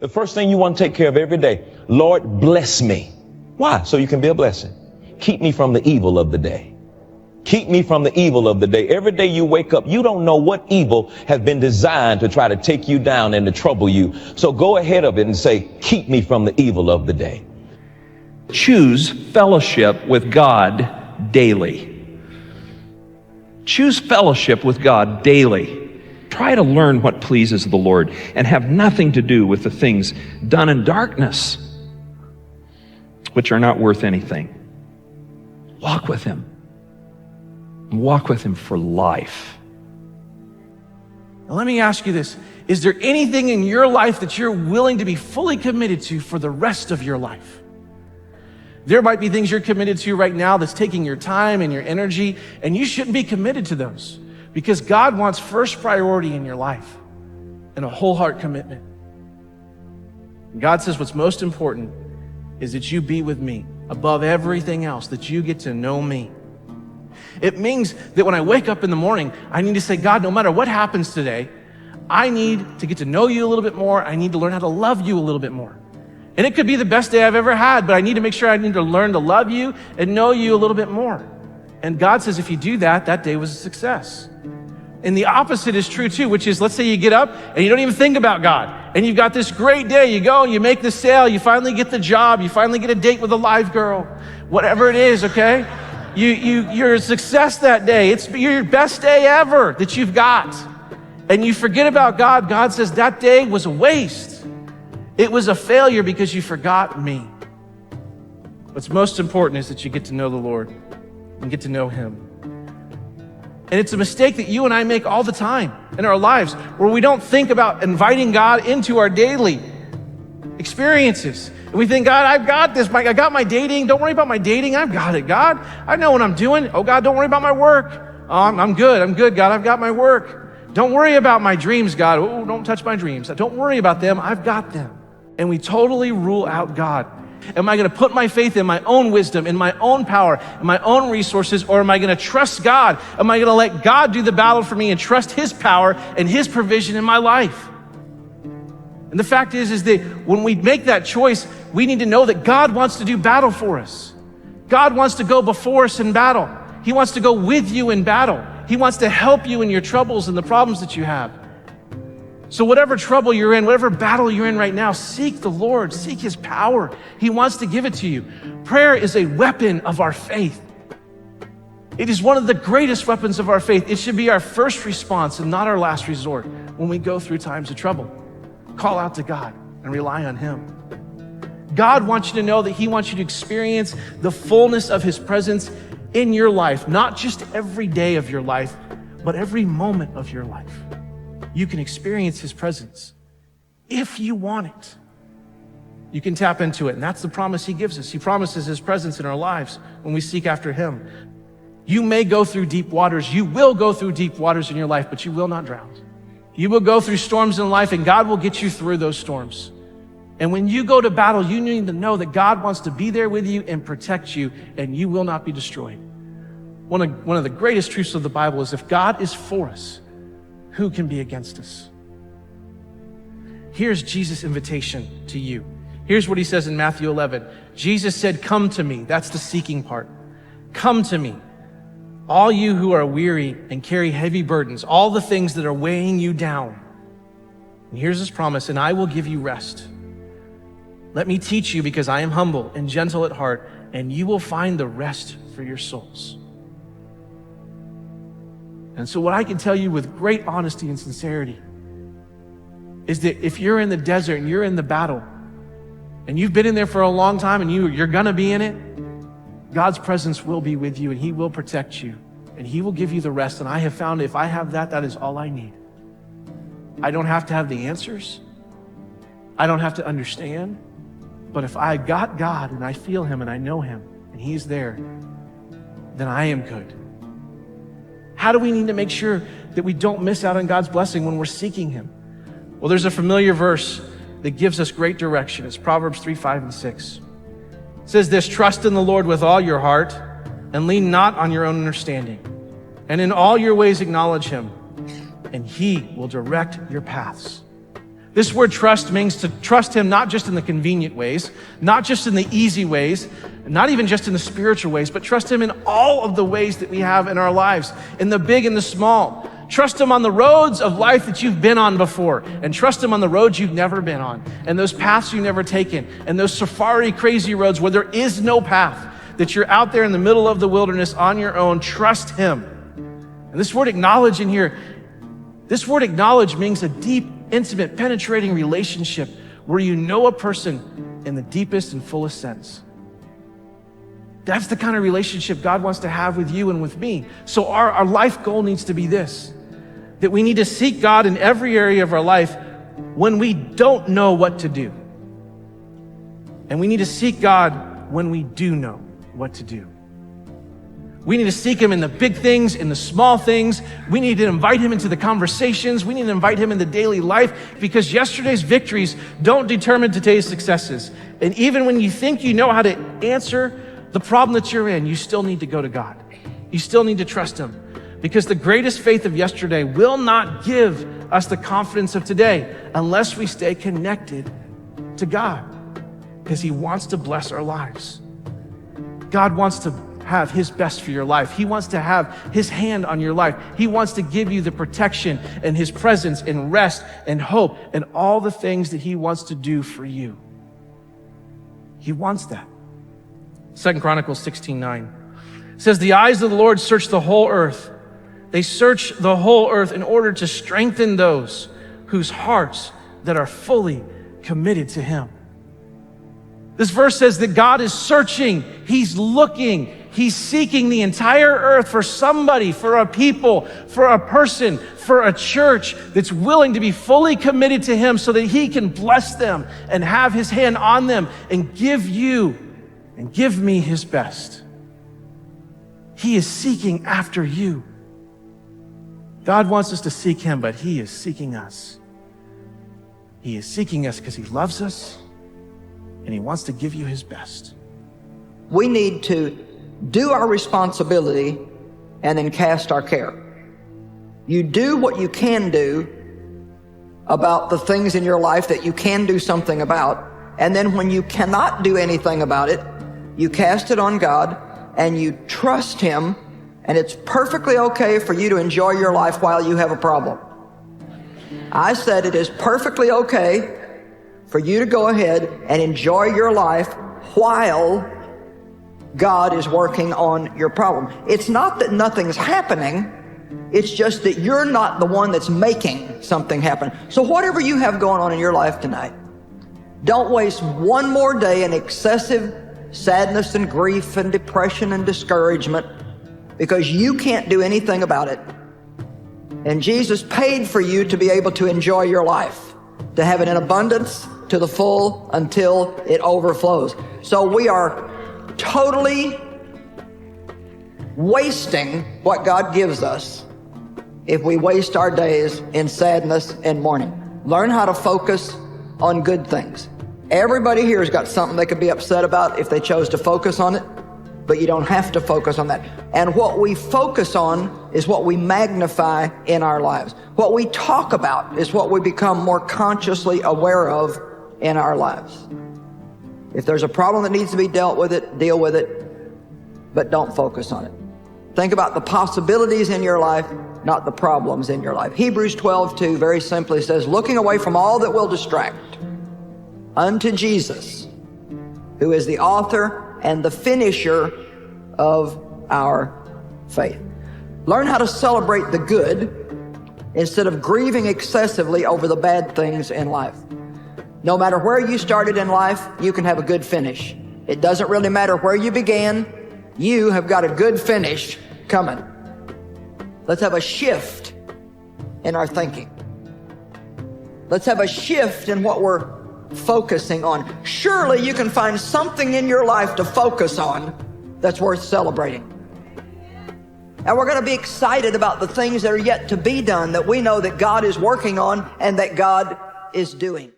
The first thing you want to take care of every day, Lord, bless me. Why? So you can be a blessing. Keep me from the evil of the day. Keep me from the evil of the day. Every day you wake up, you don't know what evil has been designed to try to take you down and to trouble you. So go ahead of it and say, keep me from the evil of the day. Choose fellowship with God daily. Choose fellowship with God daily. Try to learn what pleases the Lord and have nothing to do with the things done in darkness, which are not worth anything. Walk with Him. Walk with Him for life. Now let me ask you this. Is there anything in your life that you're willing to be fully committed to for the rest of your life? There might be things you're committed to right now that's taking your time and your energy, and you shouldn't be committed to those because God wants first priority in your life and a whole heart commitment. God says what's most important is that you be with me above everything else, that you get to know me. It means that when I wake up in the morning, I need to say, God, no matter what happens today, I need to get to know you a little bit more. I need to learn how to love you a little bit more. And it could be the best day I've ever had, but I need to make sure I need to learn to love you and know you a little bit more. And God says, if you do that, that day was a success. And the opposite is true too, which is, let's say you get up and you don't even think about God. And you've got this great day. You go and you make the sale. You finally get the job. You finally get a date with a live girl. Whatever it is, okay? You're a success that day. It's your best day ever that you've got. And you forget about God. God says that day was a waste. It was a failure because you forgot me. What's most important is that you get to know the Lord and get to know Him. And it's a mistake that you and I make all the time in our lives where we don't think about inviting God into our daily experiences. And we think, God, I've got this. I got my dating. Don't worry about my dating. I've got it, God. I know what I'm doing. Oh, God, don't worry about my work. Oh, I'm good. I'm good, God. I've got my work. Don't worry about my dreams, God. Oh, don't touch my dreams. Don't worry about them. I've got them. And we totally rule out God. Am I going to put my faith in my own wisdom, in my own power, in my own resources, or am I going to trust God? Am I going to let God do the battle for me and trust His power and His provision in my life? And the fact is that when we make that choice, we need to know that God wants to do battle for us. God wants to go before us in battle. He wants to go with you in battle. He wants to help you in your troubles and the problems that you have. So whatever trouble you're in, whatever battle you're in right now, seek the Lord, seek His power. He wants to give it to you. Prayer is a weapon of our faith. It is one of the greatest weapons of our faith. It should be our first response and not our last resort when we go through times of trouble. Call out to God and rely on Him. God wants you to know that He wants you to experience the fullness of His presence in your life, not just every day of your life, but every moment of your life. You can experience His presence if you want it. You can tap into it, and that's the promise He gives us. He promises His presence in our lives when we seek after Him. You may go through deep waters. You will go through deep waters in your life, but you will not drown. You will go through storms in life, and God will get you through those storms. And when you go to battle, you need to know that God wants to be there with you and protect you, and you will not be destroyed. One of the greatest truths of the Bible is if God is for us, who can be against us? Here's Jesus' invitation to you. Here's what He says in Matthew 11. Jesus said, come to me. That's the seeking part. Come to me, all you who are weary and carry heavy burdens, all the things that are weighing you down. And here's His promise, and I will give you rest. Let me teach you because I am humble and gentle at heart, and you will find the rest for your souls. And so what I can tell you with great honesty and sincerity is that if you're in the desert and you're in the battle and you've been in there for a long time and you're gonna be in it, God's presence will be with you and He will protect you and He will give you the rest. And I have found if I have that, that is all I need. I don't have to have the answers. I don't have to understand. But if I got God and I feel Him and I know Him and He's there, then I am good. How do we need to make sure that we don't miss out on God's blessing when we're seeking Him? Well, there's a familiar verse that gives us great direction. It's Proverbs 3, 5, and 6. It says this, trust in the Lord with all your heart and lean not on your own understanding. And in all your ways acknowledge Him, and He will direct your paths. This word trust means to trust him not just in the convenient ways, not just in the easy ways, not even just in the spiritual ways, but trust him in all of the ways that we have in our lives, in the big and the small. Trust him on the roads of life that you've been on before, and trust him on the roads you've never been on, and those paths you've never taken, and those safari crazy roads where there is no path, that you're out there in the middle of the wilderness on your own. Trust him. And this word acknowledge in here, this word acknowledge means a deep, intimate, penetrating relationship where you know a person in the deepest and fullest sense. That's the kind of relationship God wants to have with you and with me. So our life goal needs to be this, that we need to seek God in every area of our life when we don't know what to do. And we need to seek God when we do know what to do. We need to seek him in the big things, in the small things. We need to invite him into the conversations. We need to invite him into daily life, because yesterday's victories don't determine today's successes. And even when you think you know how to answer the problem that you're in, you still need to go to God. You still need to trust him, because the greatest faith of yesterday will not give us the confidence of today unless we stay connected to God, because he wants to bless our lives. God wants to have his best for your life. He wants to have his hand on your life. He wants to give you the protection and his presence and rest and hope and all the things that he wants to do for you. He wants that. 2 Chronicles 16:9 says, the eyes of the Lord search the whole earth. They search the whole earth in order to strengthen those whose hearts that are fully committed to him. This verse says that God is searching, he's looking, he's seeking the entire earth for somebody, for a people, for a person, for a church that's willing to be fully committed to him so that he can bless them and have his hand on them and give you and give me his best. He is seeking after you. God wants us to seek him, but he is seeking us. He is seeking us because he loves us, and he wants to give you his best. We need to do our responsibility and then cast our care. You do what you can do about the things in your life that you can do something about, and then when you cannot do anything about it, you cast it on God and you trust him, and it's perfectly okay for you to enjoy your life while you have a problem. I said it is perfectly okay for you to go ahead and enjoy your life while God is working on your problem. It's not that nothing's happening. It's just that you're not the one that's making something happen. So whatever you have going on in your life tonight, don't waste one more day in excessive sadness and grief and depression and discouragement because you can't do anything about it. And Jesus paid for you to be able to enjoy your life, to have it in abundance, to the full, until it overflows. So we are totally wasting what God gives us if we waste our days in sadness and mourning. Learn how to focus on good things. Everybody here has got something they could be upset about if they chose to focus on it, but you don't have to focus on that. And what we focus on is what we magnify in our lives. What we talk about is what we become more consciously aware of in our lives. If there's a problem that needs to be dealt with it, deal with it, but don't focus on it. Think about the possibilities in your life, not the problems in your life. Hebrews 12:2 very simply says, looking away from all that will distract unto Jesus, who is the author and the finisher of our faith. Learn how to celebrate the good instead of grieving excessively over the bad things in life. No matter where you started in life, you can have a good finish. It doesn't really matter where you began. You have got a good finish coming. Let's have a shift in our thinking. Let's have a shift in what we're focusing on. Surely you can find something in your life to focus on that's worth celebrating. And we're going to be excited about the things that are yet to be done, that we know that God is working on and that God is doing.